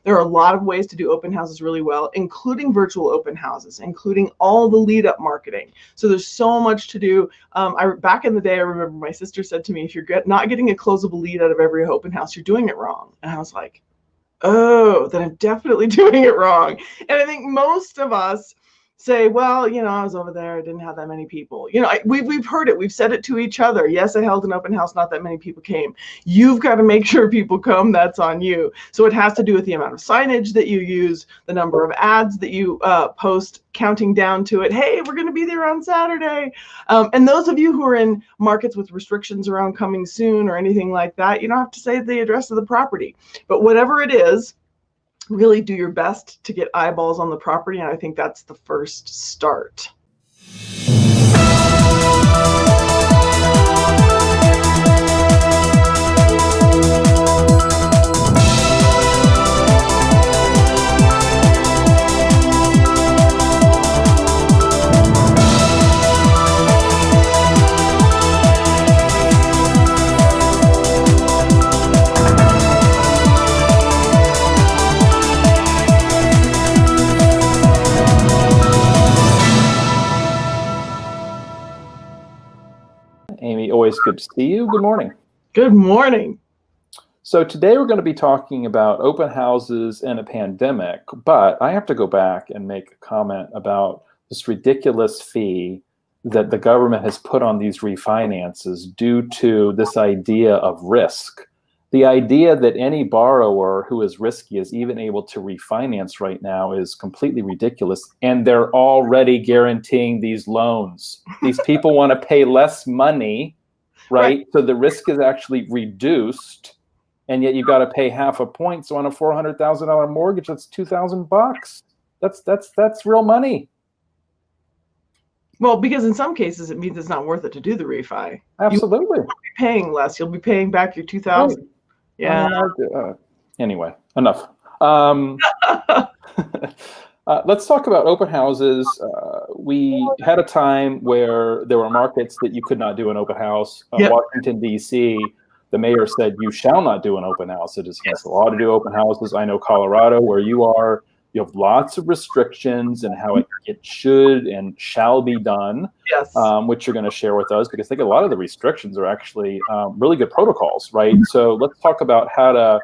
There are a lot of ways to do open houses really well, including virtual open houses, including all the lead up marketing. So there's so much to do. Back in the day, I remember my sister said to me, if you're not getting a closable lead out of every open house, you're doing it wrong. And I was like, oh, then I'm definitely doing it wrong. And I think most of us say, well, I was over there, I didn't have that many people. We've heard it, we've said it to each other. Yes, I held an open house, not that many people came. You've got to make sure people come, that's on you. So it has to do with the amount of signage that you use, the number of ads that you post, counting down to it. Hey, we're going to be there on Saturday. And those of you who are in markets with restrictions around coming soon or anything like that, you don't have to say the address of the property. But whatever it is, really do your best to get eyeballs on the property, and I think that's the first start. Amy, always good to see you. Good morning. Good morning. So today we're going to be talking about open houses and a pandemic, but I have to go back and make a comment about this ridiculous fee that the government has put on these refinances due to this idea of risk. The idea that any borrower who is risky is even able to refinance right now is completely ridiculous. And they're already guaranteeing these loans. These people want to pay less money, right? So the risk is actually reduced. And yet you got to pay half a point. So on a $400,000 mortgage, that's $2,000. That's real money. Well, because in some cases it means it's not worth it to do the refi. Absolutely. You won't be paying less. You'll be paying back your $2,000. Right. Yeah. Anyway, enough. Let's talk about open houses. We had a time where there were markets that you could not do an open house. Yep. Washington, D.C., the mayor said, you shall not do an open house. It is against the law to do open houses. I know Colorado, where you are, you have lots of restrictions and how it should and shall be done, yes. Which you're going to share with us, because I think a lot of the restrictions are actually really good protocols, right? So let's talk about how to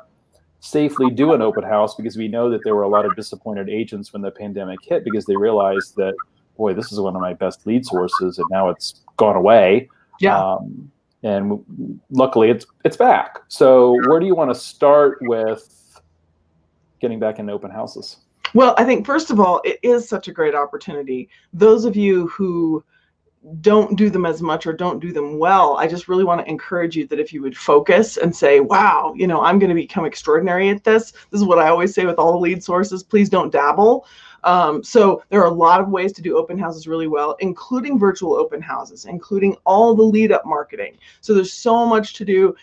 safely do an open house, because we know that there were a lot of disappointed agents when the pandemic hit, because they realized that, boy, this is one of my best lead sources, and now it's gone away. Yeah. And luckily it's back. So where do you want to start with getting back into open houses? Well, I think, first of all, it is such a great opportunity. Those of you who don't do them as much or don't do them well, I just really want to encourage you that if you would focus and say, wow, I'm going to become extraordinary at this. This is what I always say with all the lead sources, please don't dabble. So there are a lot of ways to do open houses really well, including virtual open houses, including all the lead up marketing. So there's so much to do.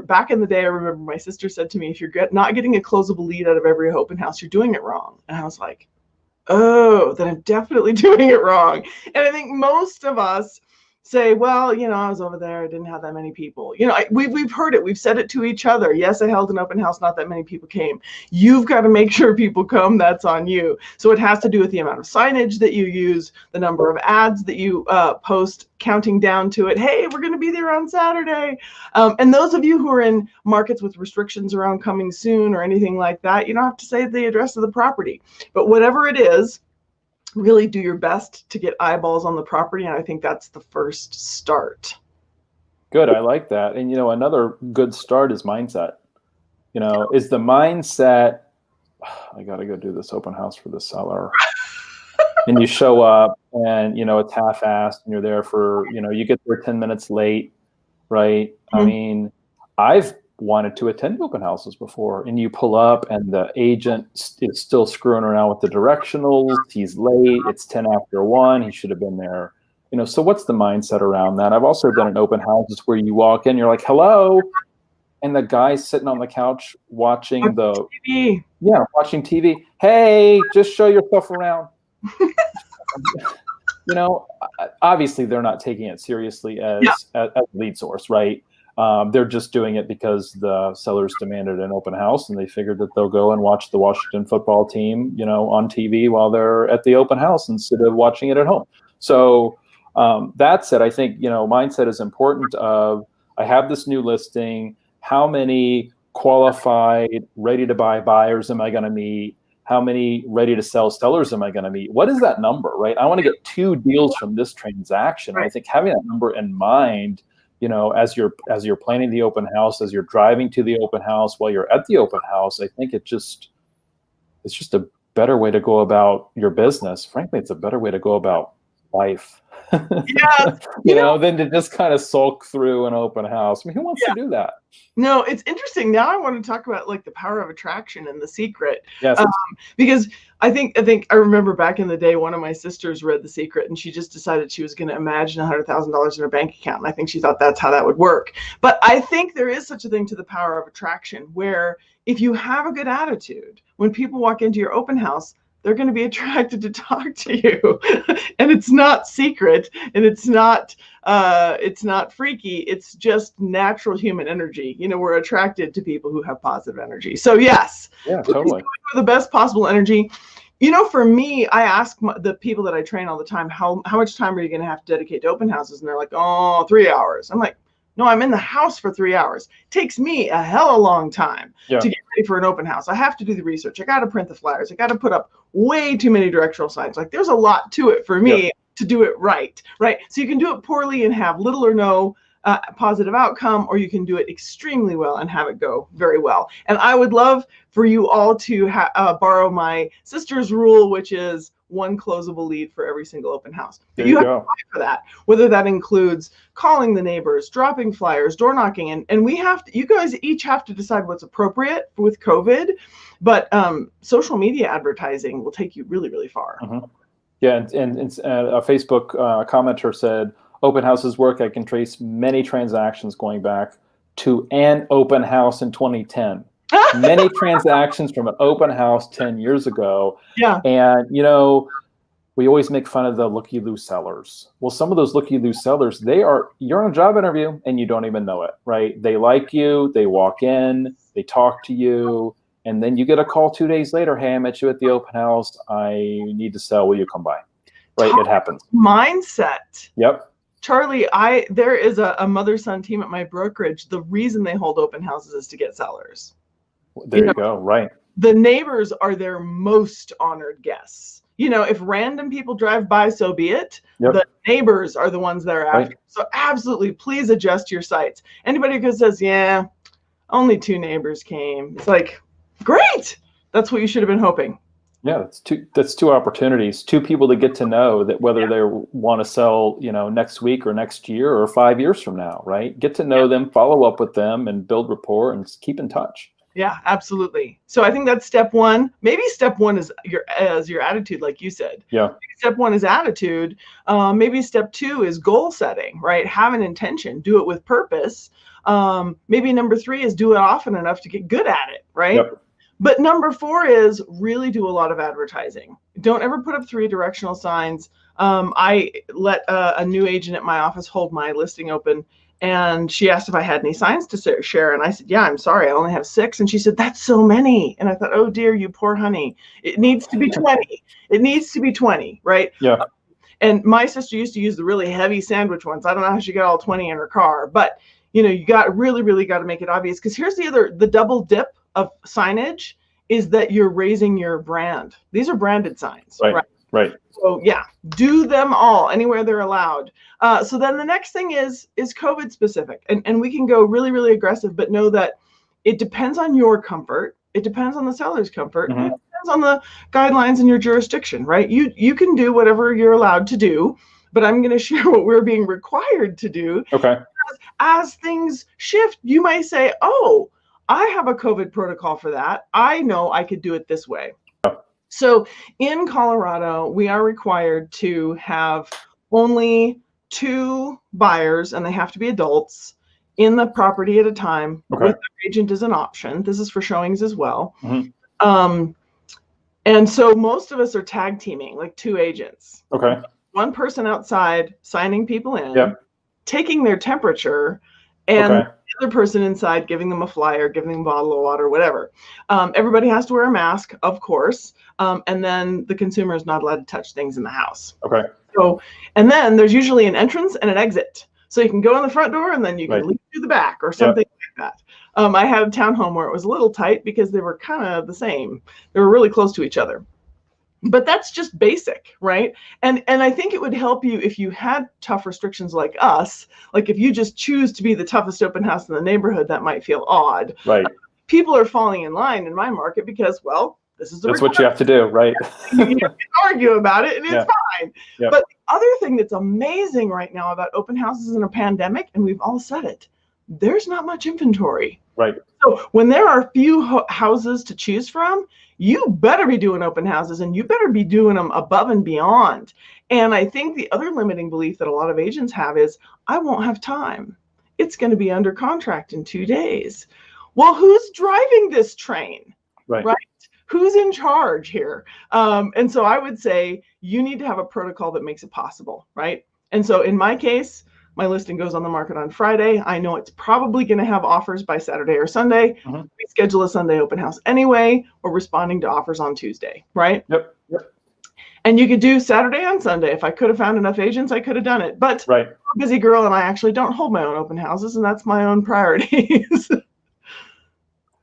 Back in the day, I remember my sister said to me, if you're not getting a closable lead out of every open house, you're doing it wrong. And I was like, oh, then I'm definitely doing it wrong. And I think most of us say, well, I was over there, I didn't have that many people. We've heard it, we've said it to each other. Yes, I held an open house, not that many people came. You've got to make sure people come, that's on you. So it has to do with the amount of signage that you use, the number of ads that you post, counting down to it. Hey, we're going to be there on Saturday. And those of you who are in markets with restrictions around coming soon or anything like that, you don't have to say the address of the property. But whatever it is, really do your best to get eyeballs on the property, and I think that's the first start. Good, I like that. And another good start is mindset. Is the mindset, I got to go do this open house for the seller. And you show up and it's half-assed and you're there for, you get there 10 minutes late, right? Mm-hmm. I mean, I've wanted to attend open houses before, and you pull up and the agent is still screwing around with the directionals. He's late. It's 10 after 1. He should have been there. So what's the mindset around that? I've also done an open houses where you walk in, you're like, hello. And the guy's sitting on the couch watching TV. Yeah, watching TV. Hey, just show yourself around. Obviously they're not taking it seriously as a lead source, right? They're just doing it because the sellers demanded an open house, and they figured that they'll go and watch the Washington football team, on TV while they're at the open house instead of watching it at home. So that said, I think, mindset is important of, I have this new listing. How many qualified, ready to buy buyers am I going to meet? How many ready to sell sellers am I going to meet? What is that number, right? I want to get 2 deals from this transaction. Right. I think having that number in mind, as you're planning the open house, as you're driving to the open house, while you're at the open house, I think it's just a better way to go about your business. Frankly, it's a better way to go about life. Yes. Than to just kind of sulk through an open house. I mean, who wants to do that? No, it's interesting. Now I want to talk about like the power of attraction and the secret. Yes. Because I think I remember back in the day, one of my sisters read The Secret, and she just decided she was going to imagine $100,000 in her bank account. And I think she thought that's how that would work. But I think there is such a thing to the power of attraction, where if you have a good attitude, when people walk into your open house, they're going to be attracted to talk to you. And it's not secret, and it's not freaky. It's just natural human energy. We're attracted to people who have positive energy. So yes, yeah, totally. The best possible energy. For me, I ask the people that I train all the time, how much time are you going to have to dedicate to open houses? And they're like, 3 hours. I'm like, no, I'm in the house for 3 hours. It takes me a hell of a long time to get ready for an open house. I have to do the research. I got to print the flyers. I got to put up way too many directional signs. Like, there's a lot to it for me to do it right? So you can do it poorly and have little or no positive outcome, or you can do it extremely well and have it go very well. And I would love for you all to borrow my sister's rule, which is 1 closable lead for every single open house. But you have to fight for that, whether that includes calling the neighbors, dropping flyers, door knocking, and you guys each have to decide what's appropriate with COVID, but social media advertising will take you really, really far. Mm-hmm. Yeah, and a Facebook commenter said, open houses work. I can trace many transactions going back to an open house in 2010. Many transactions from an open house 10 years ago. Yeah. And, we always make fun of the looky-loo sellers. Well, some of those looky-loo sellers, you're on a job interview and you don't even know it, right? They like you, they walk in, they talk to you, and then you get a call 2 days later, hey, I met you at the open house. I need to sell. Will you come by? Right, it happens. Mindset. Yep. Charlie, there is a mother-son team at my brokerage. The reason they hold open houses is to get sellers. There you go. Right. The neighbors are their most honored guests. If random people drive by, so be it. Yep. The neighbors are the ones that are after. Right. So absolutely, please adjust your sites. Anybody who says, yeah, only 2 neighbors came, it's like, great. That's what you should have been hoping. Yeah, that's 2 opportunities, 2 people to get to know that whether they want to sell, next week or next year or 5 years from now, right? Get to know them, follow up with them, and build rapport and keep in touch. Yeah, absolutely. So I think that's step 1. Maybe step 1 is your attitude, like you said. Yeah. Maybe step 1 is attitude. Maybe step 2 is goal setting, right? Have an intention, do it with purpose. Maybe number 3 is do it often enough to get good at it, right? Yep. But number 4 is really do a lot of advertising. Don't ever put up 3 directional signs. I let a new agent at my office hold my listing open, and she asked if I had any signs to share. And I said, yeah, I'm sorry, I only have 6. And she said, that's so many. And I thought, oh dear, you poor honey. It needs to be 20. It needs to be 20, right? Yeah. And my sister used to use the really heavy sandwich ones. I don't know how she got all 20 in her car, but you got really got to make it obvious, because here's the double dip of signage is that you're raising your brand. These are branded signs, right? So yeah, do them all anywhere they're allowed. So then the next thing is COVID specific, and we can go really aggressive, but know that it depends on your comfort. It depends on the seller's comfort. Mm-hmm. It depends on the guidelines in your jurisdiction, right? You can do whatever you're allowed to do, but I'm going to share what we're being required to do. Okay. As things shift, you might say, oh, I have a COVID protocol for that. I know I could do it this way. So in Colorado, we are required to have only 2 buyers, and they have to be adults, in the property at a time. Okay. With their agent as an option. This is for showings as well. Mm-hmm. And so most of us are tag teaming, like 2 agents. Okay. 1 person outside signing people in, yep. taking their temperature, and Okay. the other person inside giving them a flyer, giving them a bottle of water, whatever. Everybody has to wear a mask, of course, and then the consumer is not allowed to touch things in the house. Okay. So, and then there's usually an entrance and an exit. So you can go in the front door and then you can Right. leave through the back or something like that. I had a townhome where it was a little tight because they were kind of the same. They were really close to each other. But that's just basic, right? And I think it would help you if you had tough restrictions like us. Like if you just choose to be the toughest open house in the neighborhood, that might feel odd. Right. People are falling in line in my market because, well, this is the That's what you have to do, right? you can argue about it and it's fine. Yep. But the other thing that's amazing right now about open houses in a pandemic, and we've all said it, there's not much inventory. Right. So when there are few houses to choose from, you better be doing open houses and you better be doing them above and beyond. And I think the other limiting belief that a lot of agents have is, I won't have time. It's going to be under contract in 2 days. Well, who's driving this train? Right. Who's in charge here? And so I would say you need to have a protocol that makes it possible, right? And so in my case, my listing goes on the market on Friday. I know it's probably going to have offers by Saturday or Sunday. Mm-hmm. We schedule a Sunday open house anyway. We're responding to offers on Tuesday, right? Yep. And you could do Saturday and Sunday. If I could have found enough agents, I could have done it. But right. I'm a busy girl and I actually don't hold my own open houses, and that's my own priorities.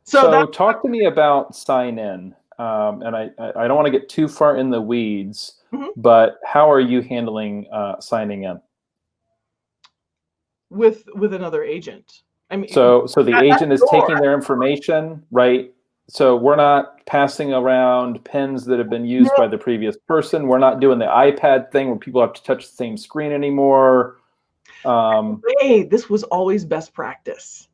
So talk to me about sign in. And I don't want to get too far in the weeds, but how are you handling signing in? With another agent. I mean, so the agent is taking their information, right? So we're not passing around pens that have been used by the previous person. We're not doing the iPad thing where people have to touch the same screen anymore. Hey, this was always best practice.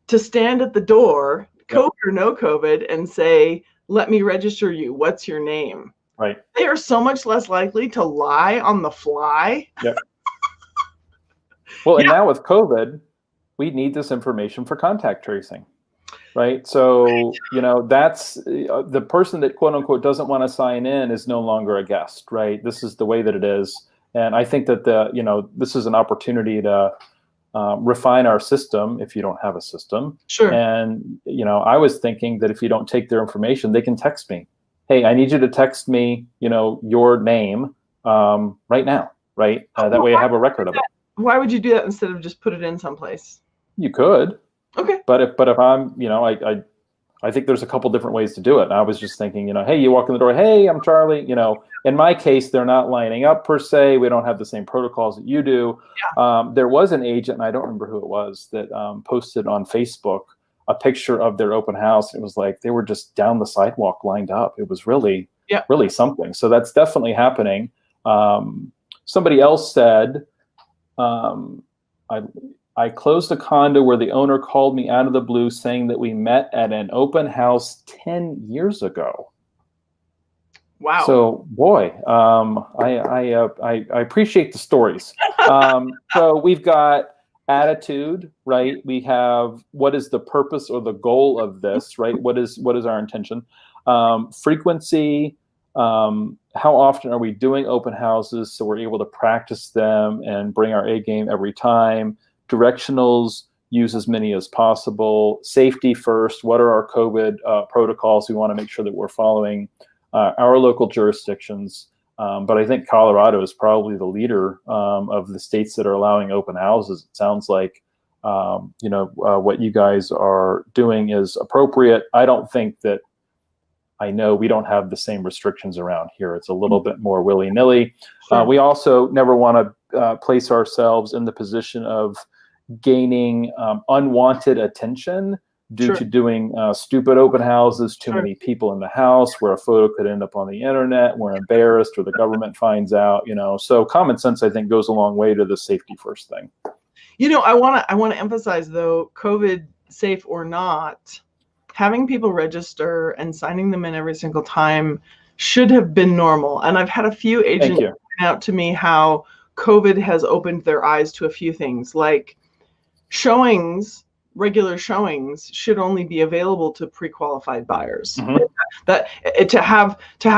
To stand at the door, COVID or no COVID, and say, let me register you. What's your name? Right. They are so much less likely to lie on the fly. Yep. Well, and now with COVID, we need this information for contact tracing, right? So, that's the person that quote unquote doesn't want to sign in is no longer a guest, right? This is the way that it is. And I think that this is an opportunity to refine our system if you don't have a system. Sure. And, I was thinking that if you don't take their information, they can text me. Hey, I need you to text me, your name right now, right? That way I have a record of it. Why would you do that instead of just put it in someplace? You could. Okay. But if I'm, I think there's a couple different ways to do it. And I was just thinking, hey, you walk in the door, hey, I'm Charlie. In my case, they're not lining up per se. We don't have the same protocols that you do. Yeah. There was an agent, and I don't remember who it was, that posted on Facebook a picture of their open house. It was like they were just down the sidewalk lined up. It was really something. So that's definitely happening. Somebody else said, I closed a condo where the owner called me out of the blue saying that we met at an open house 10 years ago. Wow. So, boy, I appreciate the stories. So we've got attitude, right? We have what is the purpose or the goal of this, right? What is our intention? Frequency. How often are we doing open houses so we're able to practice them and bring our A game every time? Directionals, use as many as possible. Safety first. What are our COVID protocols? We want to make sure that we're following our local jurisdictions. But I think Colorado is probably the leader of the states that are allowing open houses. It sounds like what you guys are doing is appropriate. I don't think that. I know we don't have the same restrictions around here. It's a little bit more willy-nilly. Sure. We also never want to place ourselves in the position of gaining unwanted attention due to doing stupid open houses, too many people in the house, where a photo could end up on the internet, we're embarrassed, or the government finds out, So common sense, I think, goes a long way to the safety first thing. I want to emphasize, though, COVID safe or not, having people register and signing them in every single time should have been normal. And I've had a few agents point out to me how COVID has opened their eyes to a few things, like regular showings should only be available to pre-qualified buyers. Mm-hmm. That to have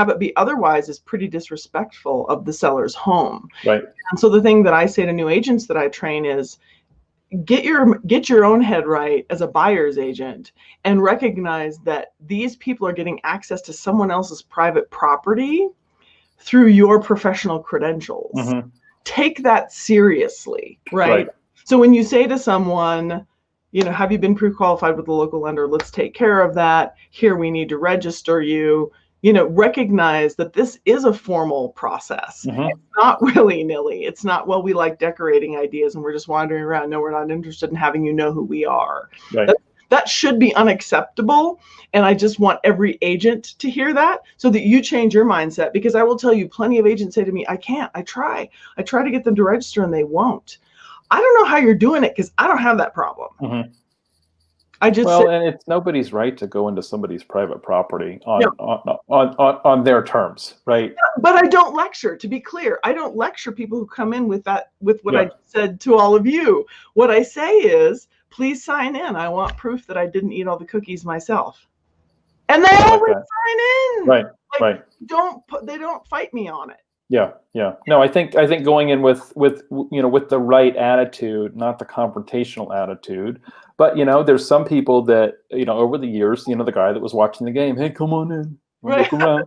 it be otherwise is pretty disrespectful of the seller's home. Right. And so the thing that I say to new agents that I train is, get your own head right as a buyer's agent and recognize that these people are getting access to someone else's private property through your professional credentials. Mm-hmm. Take that seriously, right? Right. So when you say to someone, have you been pre-qualified with the local lender? Let's take care of that. Here, we need to register you. Recognize that this is a formal process. Mm-hmm. It's not willy-nilly. It's not, well, we like decorating ideas and we're just wandering around. No, we're not interested in having you know who we are. Right. That should be unacceptable. And I just want every agent to hear that so that you change your mindset, because I will tell you, plenty of agents say to me, I can't. I try to get them to register and they won't. I don't know how you're doing it, because I don't have that problem. Mm-hmm. And it's nobody's right to go into somebody's private property on their terms, right? But I don't lecture, to be clear. I don't lecture people who come in with what I said to all of you. What I say is, please sign in. I want proof that I didn't eat all the cookies myself. And they always sign in. Right. Right. They don't fight me on it. Yeah. No, I think going in with the right attitude, not the confrontational attitude. But there's some people that over the years, the guy that was watching the game, hey, come on in, look around.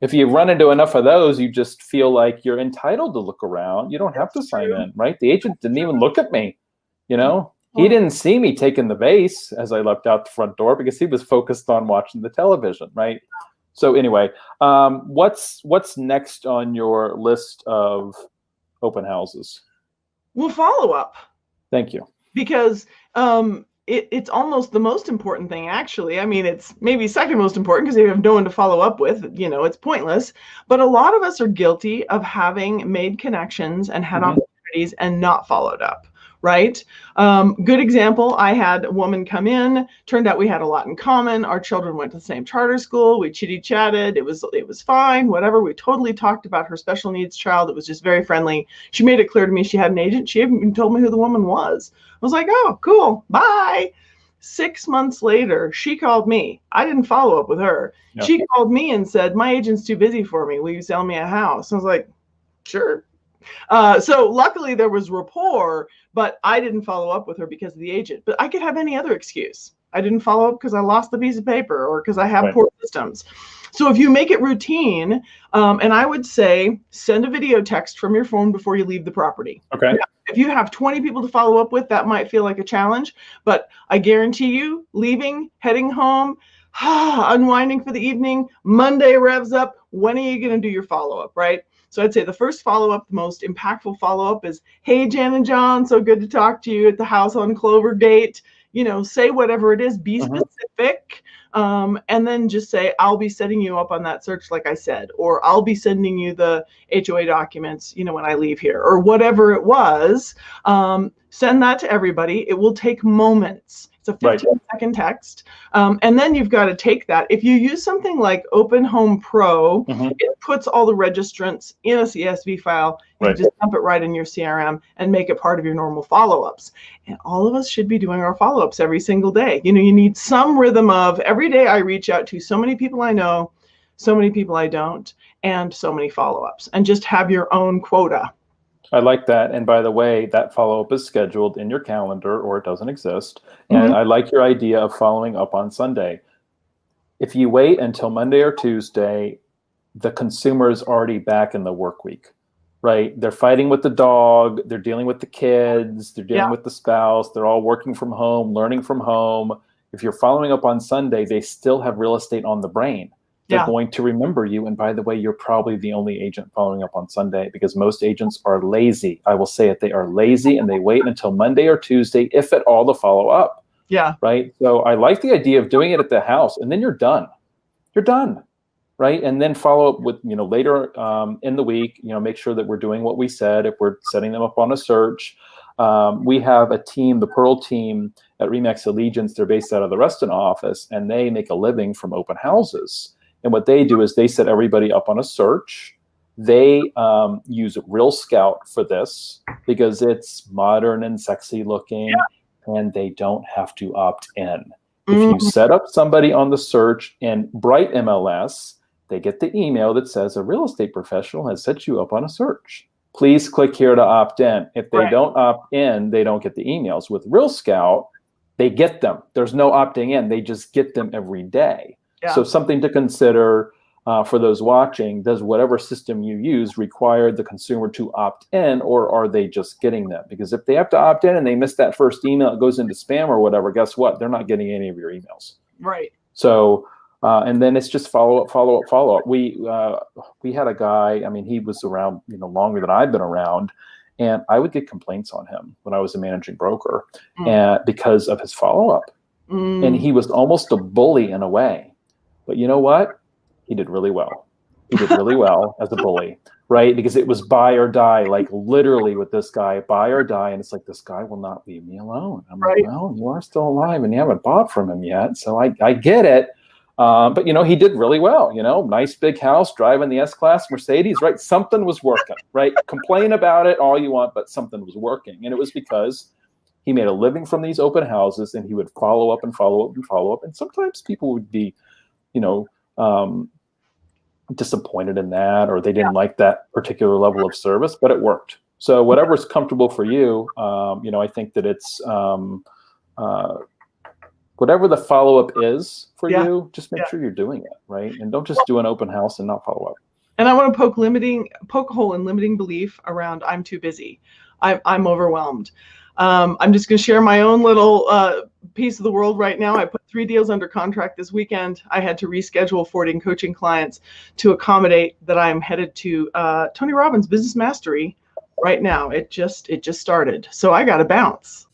If you run into enough of those, you just feel like you're entitled to look around. You don't have to sign in, right? The agent didn't even look at me. He didn't see me taking the vase as I left out the front door because he was focused on watching the television, right? So anyway, what's next on your list of open houses? Well, follow up. Thank you. Because it's almost the most important thing, actually. I mean, it's maybe second most important, because if you have no one to follow up with, it's pointless. But a lot of us are guilty of having made connections and had opportunities and not followed up. Right? Good example, I had a woman come in, turned out we had a lot in common. Our children went to the same charter school. We chatted. It was fine, whatever. We totally talked about her special needs child. It was just very friendly. She made it clear to me she had an agent. She even told me who the woman was. I was like, oh, cool, bye. 6 months later, she called me. I didn't follow up with her. Yep. She called me and said, my agent's too busy for me. Will you sell me a house? I was like, sure. So luckily there was rapport, but I didn't follow up with her because of the agent. But I could have any other excuse. I didn't follow up because I lost the piece of paper or because I have poor systems. So if you make it routine, and I would say send a video text from your phone before you leave the property. Okay. If you have 20 people to follow up with, that might feel like a challenge, but I guarantee you, leaving, heading home, unwinding for the evening, Monday revs up. When are you going to do your follow-up, right? So I'd say the first follow-up, the most impactful follow-up is, hey, Jan and John, so good to talk to you at the house on Clovergate. Say whatever it is, be specific, and then just say, I'll be setting you up on that search, like I said, or I'll be sending you the HOA documents, when I leave here, or whatever it was. Send that to everybody. It will take moments. It's a 15-second text. And then you've got to take that. If you use something like Open Home Pro, it puts all the registrants in a CSV file. You just dump it right in your CRM and make it part of your normal follow-ups. And all of us should be doing our follow-ups every single day. You need some rhythm of, every day I reach out to so many people I know, so many people I don't, and so many follow-ups. And just have your own quota. I like that. And by the way, that follow-up is scheduled in your calendar or it doesn't exist. And I like your idea of following up on Sunday. If you wait until Monday or Tuesday, the consumer is already back in the work week, right? They're fighting with the dog. They're dealing with the kids. They're dealing with the spouse. They're all working from home, learning from home. If you're following up on Sunday, they still have real estate on the brain. They're going to remember you. And by the way, you're probably the only agent following up on Sunday, because most agents are lazy. I will say it. They are lazy and they wait until Monday or Tuesday, if at all, to follow up. Yeah. Right. So I like the idea of doing it at the house, and then you're done. You're done. Right. And then follow up with, later in the week, make sure that we're doing what we said. If we're setting them up on a search, we have a team, the Pearl team at Remax Allegiance. They're based out of the Reston office, and they make a living from open houses. And what they do is they set everybody up on a search. They use Real Scout for this because it's modern and sexy looking, and they don't have to opt in. If you set up somebody on the search in Bright MLS, they get the email that says a real estate professional has set you up on a search. please click here to opt in. If they Right. don't opt in, they don't get the emails. With Real Scout, they get them. There's no opting in. They just get them every day. Yeah. So something to consider for those watching, does whatever system you use require the consumer to opt in, or are they just getting them? Because if they have to opt in and they miss that first email, it goes into spam or whatever, guess what? They're not getting any of your emails. Right. So, and then it's just follow up. We had a guy, I mean, he was around, longer than I've been around, and I would get complaints on him when I was a managing broker and because of his follow-up. And he was almost a bully in a way. But you know what? He did really well. He did really well as a bully, right? Because it was buy or die, like literally with this guy, buy or die. And it's like, this guy will not leave me alone. I'm like, well, you are still alive and you haven't bought from him yet. So I get it. But, he did really well, nice big house, driving the S-Class Mercedes, right? Something was working, right? Complain about it all you want, but something was working. And it was because he made a living from these open houses, and he would follow up and follow up and follow up. And sometimes people would be, disappointed in that, or they didn't like that particular level of service, but it worked. So whatever's comfortable for you, I think that it's whatever the follow-up is for you, just make sure you're doing it, right? And don't just do an open house and not follow up. And I want to poke a hole in limiting belief around I'm too busy. I'm overwhelmed. I'm just going to share my own little piece of the world right now. I put 3 deals under contract this weekend. I had to reschedule 40 coaching clients to accommodate that I'm headed to Tony Robbins Business Mastery right now. It just started. So I got to bounce.